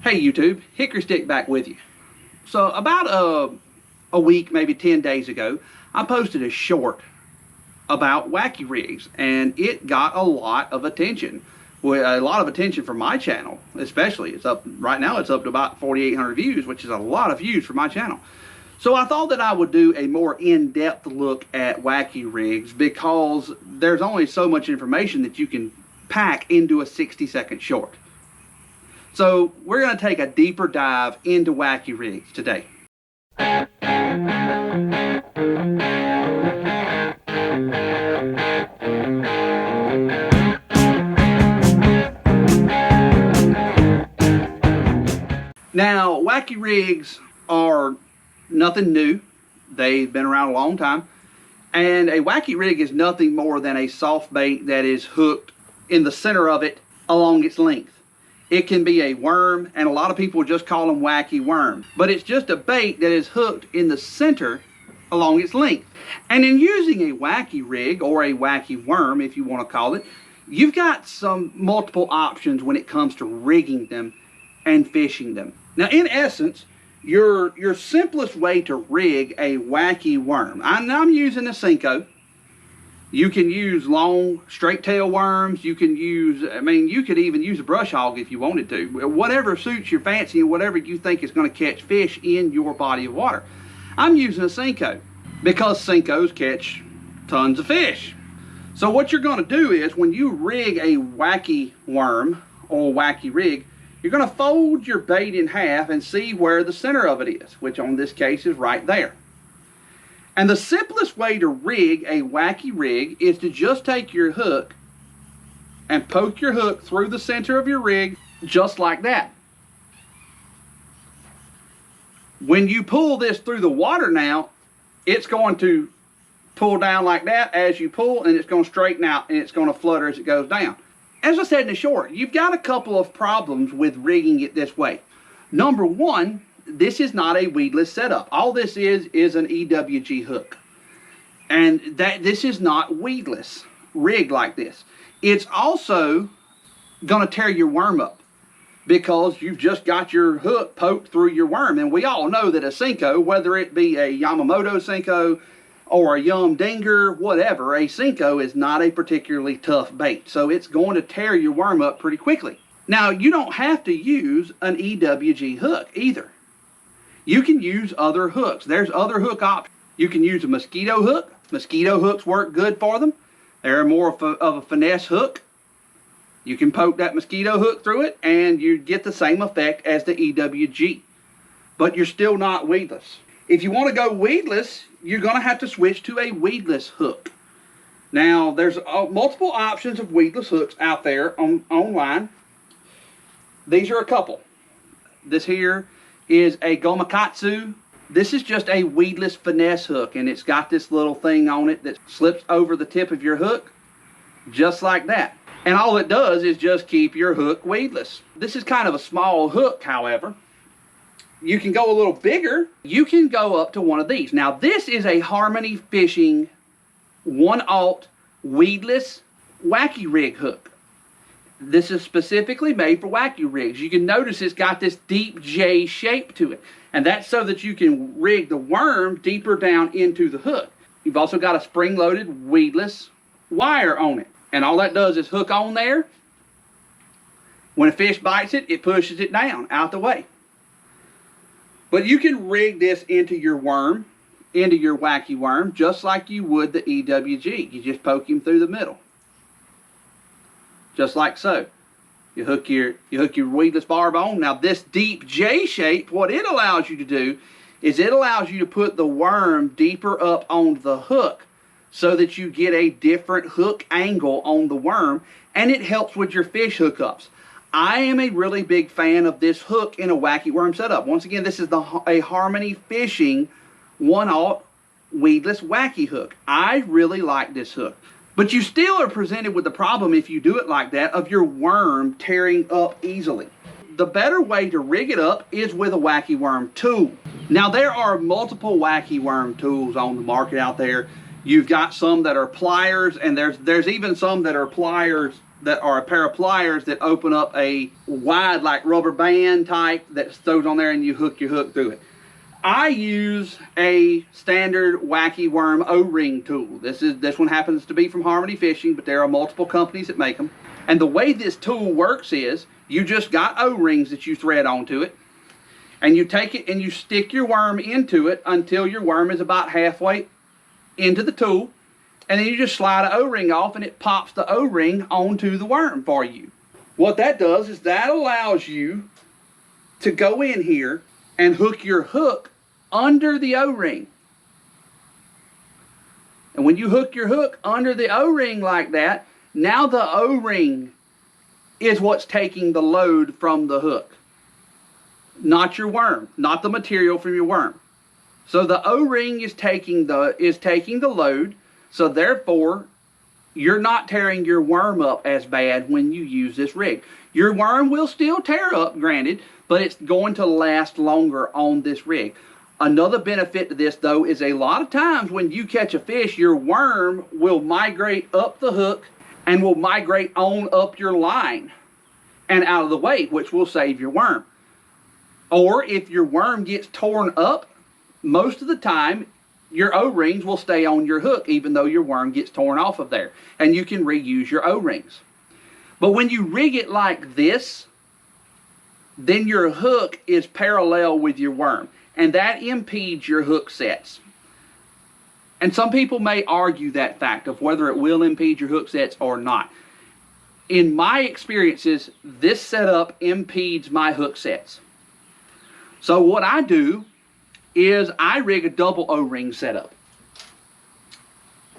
Hey YouTube, Hyckory Styck back with you. So about a week, maybe 10 days ago, I posted a short about wacky rigs, and it got a lot of attention. Well, a lot of attention from my channel, especially. It's up right now. It's up to about 4,800 views, which is a lot of views for my channel. So I thought that I would do a more in-depth look at wacky rigs because there's only so much information that you can pack into a 60-second short. So we're going to take a deeper dive into wacky rigs today. Now, wacky rigs are nothing new. They've been around a long time. And a wacky rig is nothing more than a soft bait that is hooked in the center of it along its length. It can be a worm, and a lot of people just call them wacky worm. But it's just a bait that is hooked in the center along its length. And in using a wacky rig, or a wacky worm if you want to call it, you've got some multiple options when it comes to rigging them and fishing them. Now in essence, your simplest way to rig a wacky worm, I'm using a Senko. You can use long straight tail worms. You can use, you could even use a brush hog if you wanted to. Whatever suits your fancy and whatever you think is going to catch fish in your body of water. I'm using a Senko because Senkos catch tons of fish. So what you're going to do is when you rig a wacky worm or wacky rig, you're going to fold your bait in half and see where the center of it is, which on this case is right there. And the simplest way to rig a wacky rig is to just take your hook and poke your hook through the center of your rig, just like that. When you pull this through the water now, it's going to pull down like that as you pull, and it's going to straighten out, and it's going to flutter as it goes down. As I said in the short, you've got a couple of problems with rigging it this way. Number one, this is not a weedless setup. All this is an EWG hook. And this is not weedless rigged like this. It's also going to tear your worm up because you've just got your hook poked through your worm. And we all know that a Senko, whether it be a Yamamoto Senko or a Yum Dinger, whatever, a Senko is not a particularly tough bait. So it's going to tear your worm up pretty quickly. Now, you don't have to use an EWG hook either. You can use other hooks. There's other hook options. You can use a Mosquito hook. Mosquito hooks work good for them. They're more of a finesse hook. You can poke that Mosquito hook through it and you get the same effect as the EWG. But you're still not weedless. If you want to go weedless, you're going to have to switch to a weedless hook. Now, there's multiple options of weedless hooks out there online. These are a couple. This here is a Gomakatsu. This is just a weedless finesse hook, and it's got this little thing on it that slips over the tip of your hook, just like that. And all it does is just keep your hook weedless. This is kind of a small hook, however. You can go a little bigger. You can go up to one of these. Now, this is a Harmony Fishing 1/0 weedless wacky rig hook. This is specifically made for wacky rigs. You can notice it's got this deep J shape to it. And that's so that you can rig the worm deeper down into the hook. You've also got a spring-loaded weedless wire on it. And all that does is hook on there. When a fish bites it, it pushes it down, out the way. But you can rig this into your worm, into your wacky worm, just like you would the EWG. You just poke him through the middle. Just like so. You hook your weedless barb on. Now this deep J shape, what it allows you to do is it allows you to put the worm deeper up on the hook so that you get a different hook angle on the worm, and it helps with your fish hookups. I am a really big fan of this hook in a wacky worm setup. Once again, this is a Harmony Fishing 1/0 weedless wacky hook. I really like this hook. But you still are presented with the problem, if you do it like that, of your worm tearing up easily. The better way to rig it up is with a wacky worm tool. Now, there are multiple wacky worm tools on the market out there. You've got some that are pliers, and there's even some that are pliers that are a pair of pliers that open up a wide, like rubber band type that throws on there and you hook your hook through it. I use a standard Wacky Worm O-ring tool. This one happens to be from Harmony Fishing, but there are multiple companies that make them. And the way this tool works is you just got O-rings that you thread onto it, and you take it and you stick your worm into it until your worm is about halfway into the tool, and then you just slide an O-ring off and it pops the O-ring onto the worm for you. What that does is that allows you to go in here and hook your hook under the O-ring. And when you hook your hook under the O-ring like that, now the O-ring is what's taking the load from the hook, not your worm, not the material from your worm. So the O-ring is taking the load, so therefore you're not tearing your worm up as bad when you use this rig. Your worm will still tear up, granted, but it's going to last longer on this rig. Another benefit to this, though, is a lot of times when you catch a fish, your worm will migrate up the hook and will migrate on up your line and out of the way, which will save your worm. Or if your worm gets torn up, most of the time your O-rings will stay on your hook even though your worm gets torn off of there, and you can reuse your O-rings. But when you rig it like this, then your hook is parallel with your worm, and that impedes your hook sets. And some people may argue that fact of whether it will impede your hook sets or not. In my experiences, this setup impedes my hook sets. So what I do is I rig a double O-ring setup.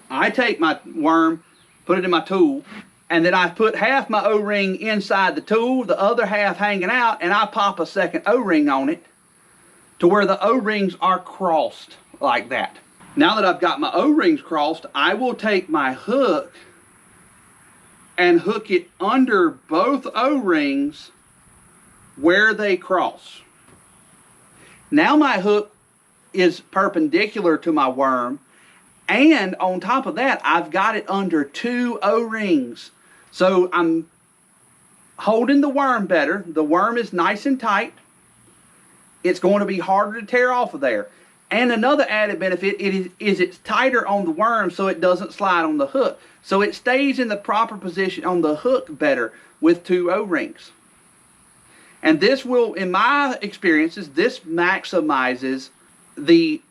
I take my worm, put it in my tool, and then I put half my O-ring inside the tool, the other half hanging out, and I pop a second O-ring on it to where the O-rings are crossed like that. Now that I've got my O-rings crossed, I will take my hook and hook it under both O-rings where they cross. Now my hook is perpendicular to my worm, and on top of that, I've got it under two O-rings. So I'm holding the worm better. The worm is nice and tight. It's going to be harder to tear off of there. And another added benefit is it's tighter on the worm so it doesn't slide on the hook. So it stays in the proper position on the hook better with two O-rings. And this will, in my experiences, this maximizes the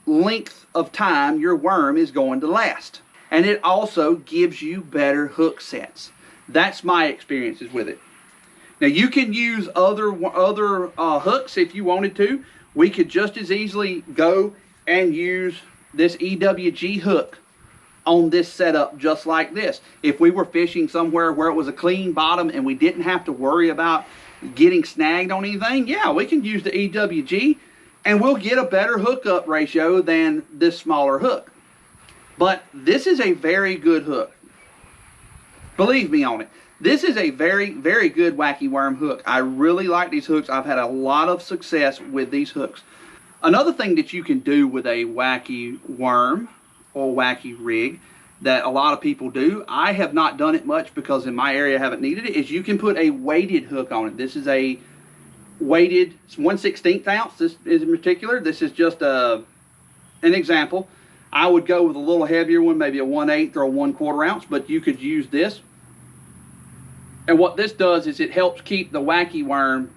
length of time your worm is going to last. And it also gives you better hook sets. That's my experiences with it. Now you can use other hooks if you wanted to. We could just as easily go and use this EWG hook on this setup just like this. If we were fishing somewhere where it was a clean bottom and we didn't have to worry about getting snagged on anything, yeah, we can use the EWG and we'll get a better hookup ratio than this smaller hook. But this is a very good hook. Believe me on it. This is a very, very good Wacky Worm hook. I really like these hooks. I've had a lot of success with these hooks. Another thing that you can do with a Wacky Worm or Wacky rig that a lot of people do, I have not done it much because in my area I haven't needed it, is you can put a weighted hook on it. This is a weighted 1/16 ounce. This is in particular. This is just an example. I would go with a little heavier one, maybe a 1/8 or a 1/4 ounce, but you could use this. And what this does is it helps keep the Wacky Worm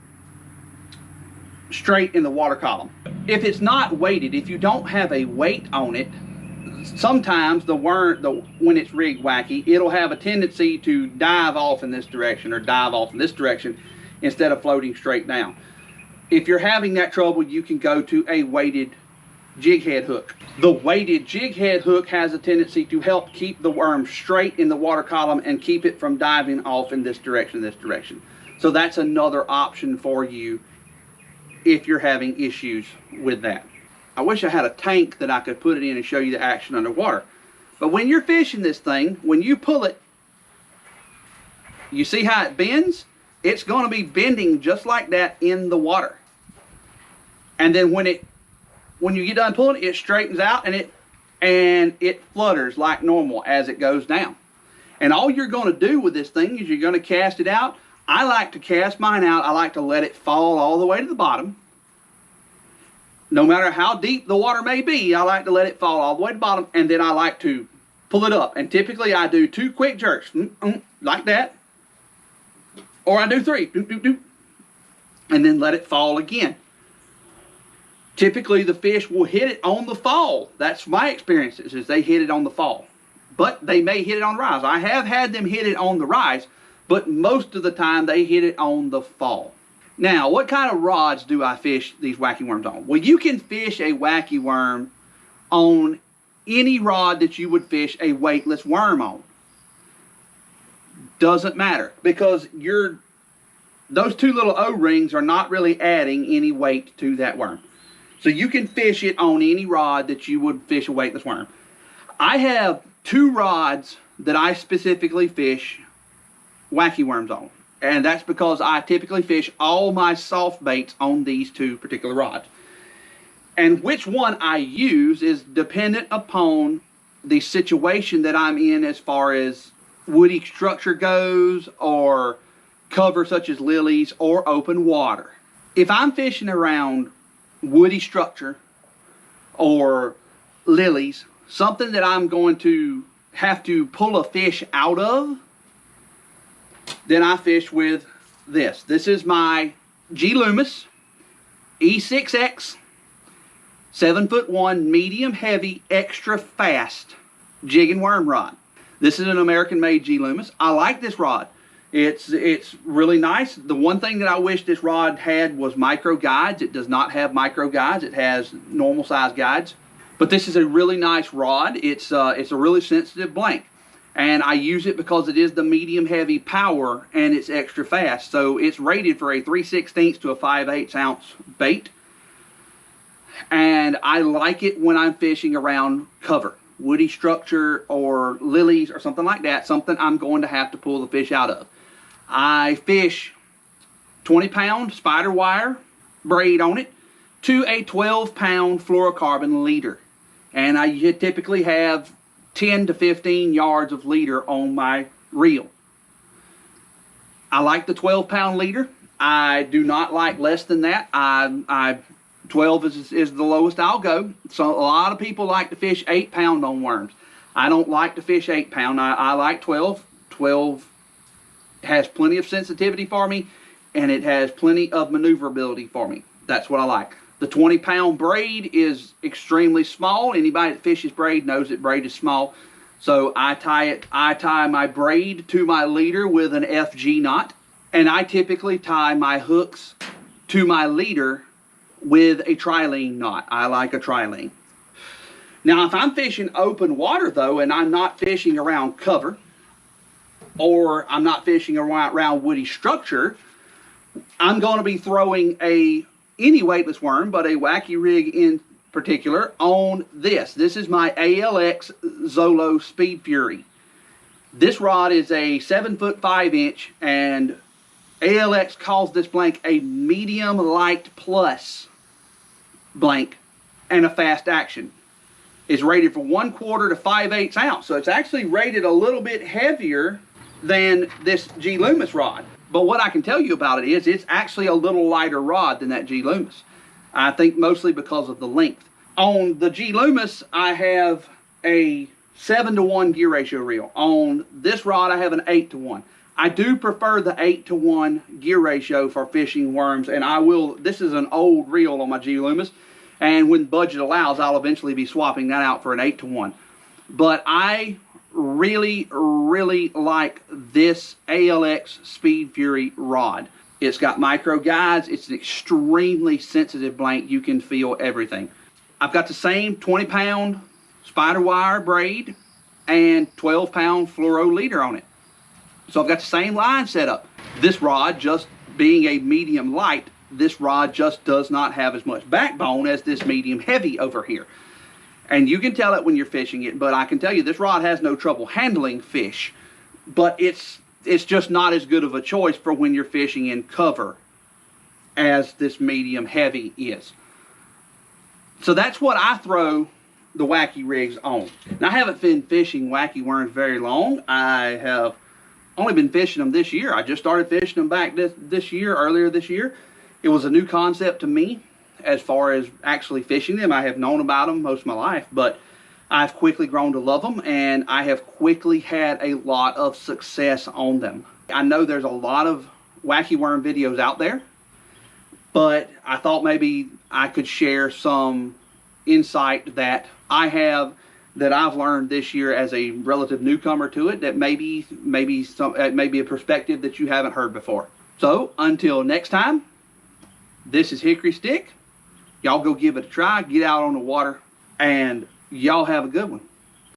straight in the water column. If it's not weighted, if you don't have a weight on it, sometimes the worm, when it's rigged wacky, it'll have a tendency to dive off in this direction or dive off in this direction instead of floating straight down. If you're having that trouble, you can go to a weighted jig head hook. The weighted jig head hook has a tendency to help keep the worm straight in the water column and keep it from diving off in this direction, So that's another option for you if you're having issues with that. I wish I had a tank that I could put it in and show you the action underwater. But when you're fishing this thing, when you pull it, you see how it bends? It's going to be bending just like that in the water. And then when you get done pulling, it straightens out and it flutters like normal as it goes down. And all you're going to do with this thing is you're going to cast it out. I like to cast mine out. I like to let it fall all the way to the bottom. No matter how deep the water may be, I like to let it fall all the way to the bottom, and then I like to pull it up. And typically I do 2 quick jerks, like that. Or I do 3, and then let it fall again. Typically the fish will hit it on the fall. That's my experiences, is they hit it on the fall. But they may hit it on the rise. I have had them hit it on the rise, but most of the time they hit it on the fall. Now, what kind of rods do I fish these wacky worms on? Well, you can fish a wacky worm on any rod that you would fish a weightless worm on. Doesn't matter, because those 2 little O-rings are not really adding any weight to that worm. So you can fish it on any rod that you would fish a weightless worm. I have 2 rods that I specifically fish wacky worms on. And that's because I typically fish all my soft baits on these 2 particular rods. And which one I use is dependent upon the situation that I'm in as far as woody structure goes, or cover such as lilies, or open water. If I'm fishing around woody structure or lilies, something that I'm going to have to pull a fish out of, then I fish with this. This is my Loomis E6X 7'1" medium heavy extra fast jig and worm rod. This is an American made Loomis. I like this rod. It's really nice. The one thing that I wish this rod had was micro guides. It does not have micro guides. It has normal size guides. But this is a really nice rod. It's a really sensitive blank. And I use it because it is the medium heavy power and it's extra fast. So it's rated for a 3/16 to a 5/8 ounce bait. And I like it when I'm fishing around cover, woody structure or lilies or something like that, something I'm going to have to pull the fish out of. I fish 20-pound spider wire braid on it to a 12-pound fluorocarbon leader. And I typically have 10 to 15 yards of leader on my reel. I like the 12-pound leader. I do not like less than that. 12 is the lowest I'll go. So a lot of people like to fish 8-pound on worms. I don't like to fish 8-pound. I like 12. 12 has plenty of sensitivity for me, and it has plenty of maneuverability for me. That's what I like. The 20-pound braid is extremely small. Anybody that fishes braid knows that braid is small. So I tie my braid to my leader with an FG knot, and I typically tie my hooks to my leader with a trilene knot. I like a trilene. Now, if I'm fishing open water though, and I'm not fishing around cover, or I'm not fishing around woody structure, I'm going to be throwing any weightless worm, but a wacky rig in particular, on this. This is my ALX Zolo Speedfury. This rod is a 7'5", and ALX calls this blank a medium light plus blank and a fast action. It's rated for 1/4 to 5/8 ounce, so it's actually rated a little bit heavier than this Loomis rod. But what I can tell you about it is it's actually a little lighter rod than that Loomis. I think mostly because of the length. On the Loomis, I have a 7-to-1 gear ratio reel. On this rod, I have an 8-to-1. I do prefer the 8-to-1 gear ratio for fishing worms, and I will. This is an old reel on my Loomis, and when budget allows, I'll eventually be swapping that out for an 8-to-1. But I really, really like this ALX Speedfury rod. It's got micro guides. It's an extremely sensitive blank. You can feel everything. I've got the same 20-pound spider wire braid and 12-pound fluoro leader on it. So I've got the same line set up. This rod, just being a medium light, this rod just does not have as much backbone as this medium heavy over here. And you can tell it when you're fishing it, but I can tell you this rod has no trouble handling fish. But it's just not as good of a choice for when you're fishing in cover as this medium heavy is. So that's what I throw the Wacky rigs on. Now, I haven't been fishing Wacky worms very long. I have only been fishing them this year. I just started fishing them back earlier this year. It was a new concept to me as far as actually fishing them. I have known about them most of my life, but I've quickly grown to love them, and I have quickly had a lot of success on them. I know there's a lot of Wacky worm videos out there, but I thought maybe I could share some insight that I have, that I've learned this year as a relative newcomer to it, that maybe a perspective that you haven't heard before. So until next time, this is Hyckory Styck. Y'all go give it a try, get out on the water, and y'all have a good one.